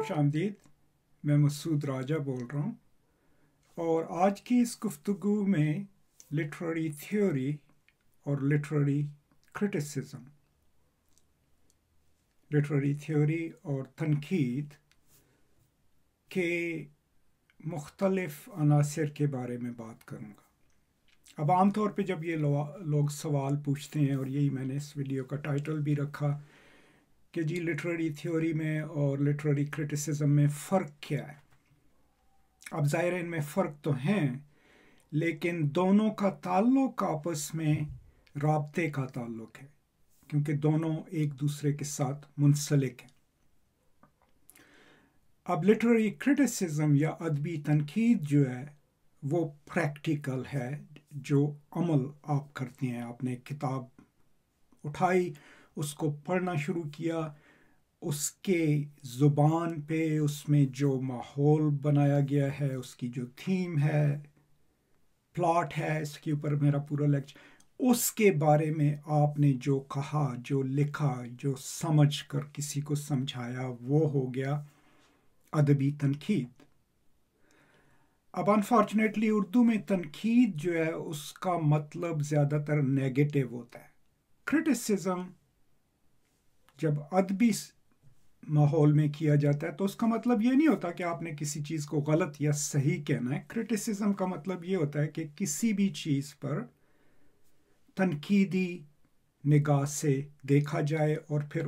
खुश आमदीद। मैं मसूद राजा बोल रहा हूँ और आज की इस गुफ्तगू में लिटरेरी थ्योरी और लिटरेरी क्रिटिसिज्म, लिटरेरी थ्योरी और तनकीद के मुख्तलिफ अनासर के बारे में बात करूँगा। अब आम तौर पे जब ये लोग सवाल पूछते हैं, और यही मैंने इस वीडियो का टाइटल भी रखा कि जी लिटरेरी थ्योरी में और लिटरेरी क्रिटिसिज्म में फ़र्क क्या है। अब ज़ाहिर है इनमें फ़र्क तो हैं, लेकिन दोनों का ताल्लुक़ आपस में राब्ते का ताल्लुक़ है, क्योंकि दोनों एक दूसरे के साथ मुंसलिक हैं। अब लिटरेरी क्रिटिसिज्म या अदबी तनकीद जो है वो प्रैक्टिकल है, जो अमल आप करते हैं। आपने किताब उठाई, उसको पढ़ना शुरू किया, उसके ज़ुबान पे उसमें जो माहौल बनाया गया है, उसकी जो थीम है, प्लॉट है, इसके ऊपर मेरा पूरा लेक्चर, उसके बारे में आपने जो कहा, जो लिखा, जो समझ कर किसी को समझाया, वो हो गया अदबी तनकीद। अब अनफॉर्चुनेटली उर्दू में तनकीद जो है उसका मतलब ज़्यादातर नेगेटिव होता है। क्रिटिसिज्म जब अदबी माहौल में किया जाता है तो उसका मतलब ये नहीं होता कि आपने किसी चीज़ को गलत या सही कहना है। क्रिटिसिज्म का मतलब ये होता है कि किसी भी चीज़ पर तनकीदी निगाह से देखा जाए और फिर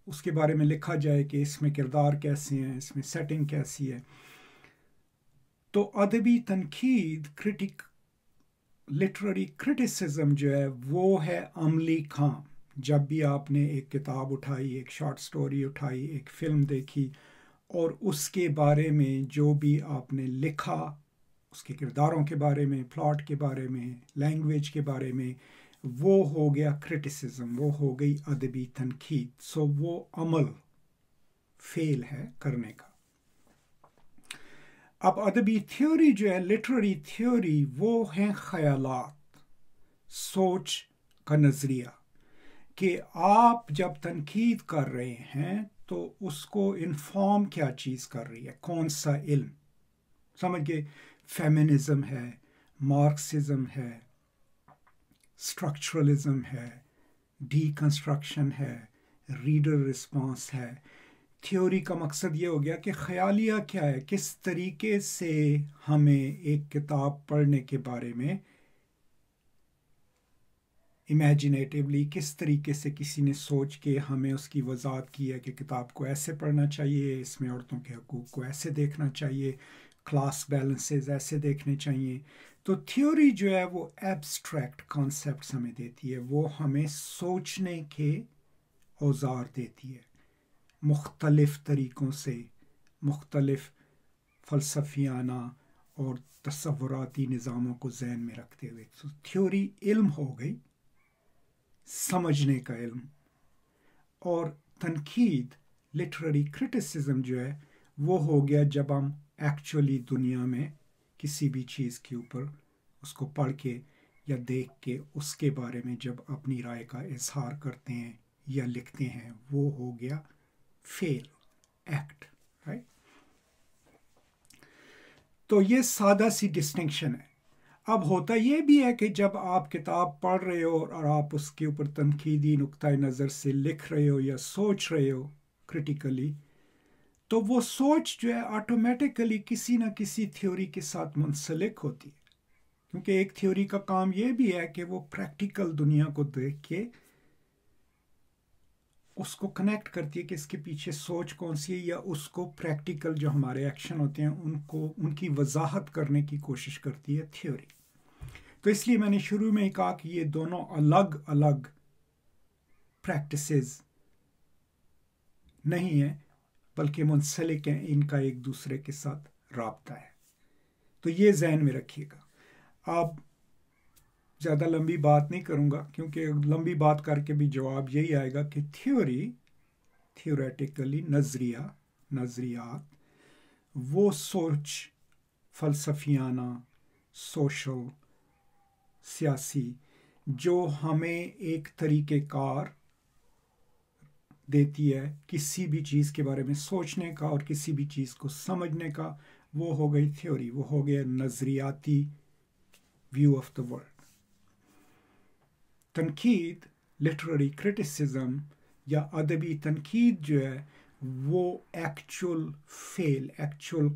उसके बारे में लिखा जाए कि इसमें किरदार कैसे हैं, इसमें सेटिंग कैसी है। तो अदबी तनकीद, लिटरेरी क्रिटिसिज्म जो है वो है अमली काम। जब भी आपने एक किताब उठाई, एक शॉर्ट स्टोरी उठाई, एक फिल्म देखी और उसके बारे में जो भी आपने लिखा, उसके किरदारों के बारे में, प्लॉट के बारे में, लैंग्वेज के बारे में, वो हो गया क्रिटिसिज्म, वो हो गई अदबी तनकीद। सो वो अमल फेल है करने का। अब अदबी थ्योरी जो है, लिटरेरी थ्योरी, वो है ख्यालात, सोच का नज़रिया, कि आप जब तनकीद कर रहे हैं तो उसको इन्फॉर्म क्या चीज़ कर रही है, कौन सा इल्म। समझ गए, फेमिनिज्म है, मार्क्सिज्म है, स्ट्रक्चरलिज्म है, डीकंस्ट्रक्शन है, रीडर रिस्पॉन्स है। थ्योरी का मकसद ये हो गया कि ख्यालिया क्या है, किस तरीके से हमें एक किताब पढ़ने के बारे में इमेजिनेटिवली, किस तरीके से किसी ने सोच के हमें उसकी वजाहत की है कि किताब को ऐसे पढ़ना चाहिए, इसमें औरतों के हकूक़ को ऐसे देखना चाहिए, क्लास बैलेंसेस ऐसे देखने चाहिए। तो थ्योरी जो है वो एब्स्ट्रैक्ट कॉन्सेप्ट्स हमें देती है, वो हमें सोचने के औजार देती है, मुख्तलिफ तरीक़ों से, मुख्तलिफ फ़लसफ़ियाना और तसव्वुराती निज़ामों को ज़हन में रखते हुए। तो थ्योरी इल्म हो गई, समझने का इल्म, और तनकीद, लिटरेरी क्रिटिसिज्म जो है वो हो गया जब हम एक्चुअली दुनिया में किसी भी चीज़ के ऊपर उसको पढ़ के या देख के उसके बारे में जब अपनी राय का इजहार करते हैं या लिखते हैं, वो हो गया फेल एक्ट, राइट। तो ये सादा सी डिस्टिंक्शन है। अब होता ये भी है कि जब आप किताब पढ़ रहे हो और आप उसके ऊपर तनकीदी नुक्ता नज़र से लिख रहे हो या सोच रहे हो क्रिटिकली, तो वो सोच जो है ऑटोमेटिकली किसी न किसी थ्योरी के साथ मुंसलिक होती है, क्योंकि एक थ्योरी का काम ये भी है कि वो प्रैक्टिकल दुनिया को देख के उसको कनेक्ट करती है कि इसके पीछे सोच कौन सी है, या उसको प्रैक्टिकल जो हमारे एक्शन होते हैं उनको, उनकी वजाहत करने की कोशिश करती है थ्योरी। तो इसलिए मैंने शुरू में ही कहा कि ये दोनों अलग अलग प्रैक्टिसेस नहीं है, बल्कि मुंसलिक हैं, इनका एक दूसरे के साथ राब्ता है। तो ये ज़हन में रखिएगा। अब ज़्यादा लंबी बात नहीं करूँगा, क्योंकि लंबी बात करके भी जवाब यही आएगा कि थियोरेटिकली, नज़रियात, वो सोच फ़लसफ़ियाना, सोशल, सियासी, जो हमें एक तरीक़ेकार دیتی ہے کسی بھی چیز کے بارے میں سوچنے کا اور کسی بھی چیز کو سمجھنے کا، وہ ہو گئی تھیوری، وہ ہو گیا نظریاتی ویو آف دا ورلڈ۔ تنقید، لٹریری کرٹیسزم یا ادبی تنقید جو ہے وہ ایکچول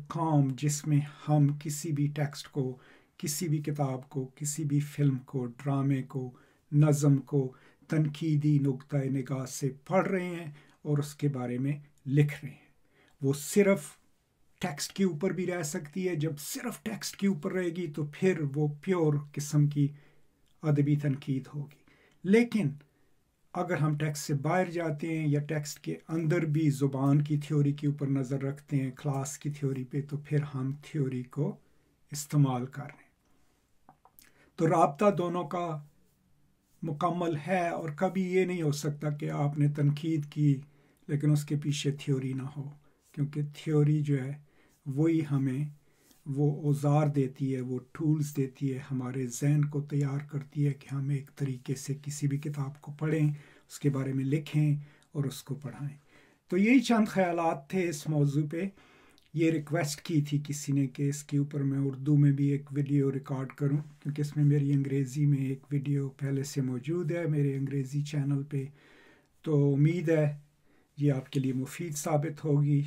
کام جس میں ہم کسی بھی ٹیکسٹ کو، کسی بھی کتاب کو، کسی بھی فلم کو، ڈرامے کو، نظم کو تنقیدی نقطہ نگاہ سے پڑھ رہے ہیں اور اس کے بارے میں لکھ رہے ہیں۔ وہ صرف ٹیکسٹ کے اوپر بھی رہ سکتی ہے، جب صرف ٹیکسٹ کے اوپر رہے گی تو پھر وہ پیور قسم کی ادبی تنقید ہوگی۔ لیکن اگر ہم ٹیکسٹ سے باہر جاتے ہیں یا ٹیکسٹ کے اندر بھی زبان کی تھیوری کے اوپر نظر رکھتے ہیں، کلاس کی تھیوری پہ، تو پھر ہم تھیوری کو استعمال کر رہے ہیں۔ تو رابطہ دونوں کا مکمل ہے، اور کبھی یہ نہیں ہو سکتا کہ آپ نے تنقید کی لیکن اس کے پیچھے تھیوری نہ ہو، کیونکہ تھیوری جو ہے وہی ہمیں وہ اوزار دیتی ہے، وہ ٹولز دیتی ہے، ہمارے ذہن کو تیار کرتی ہے کہ ہم ایک طریقے سے کسی بھی کتاب کو پڑھیں، اس کے بارے میں لکھیں اور اس کو پڑھائیں۔ تو یہی چند خیالات تھے اس موضوع پہ۔ یہ ریکویسٹ کی تھی کسی نے کہ اس کے اوپر میں اردو میں بھی ایک ویڈیو ریکارڈ کروں، کیونکہ اس میں میری انگریزی میں ایک ویڈیو پہلے سے موجود ہے میرے انگریزی چینل پہ۔ تو امید ہے یہ آپ کے لیے مفید ثابت ہوگی۔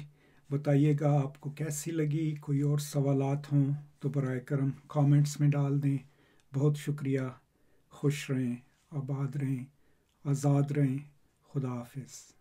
بتائیے گا آپ کو کیسی لگی، کوئی اور سوالات ہوں تو برائے کرم کامنٹس میں ڈال دیں۔ بہت شکریہ، خوش رہیں، آباد رہیں، آزاد رہیں، خدا حافظ۔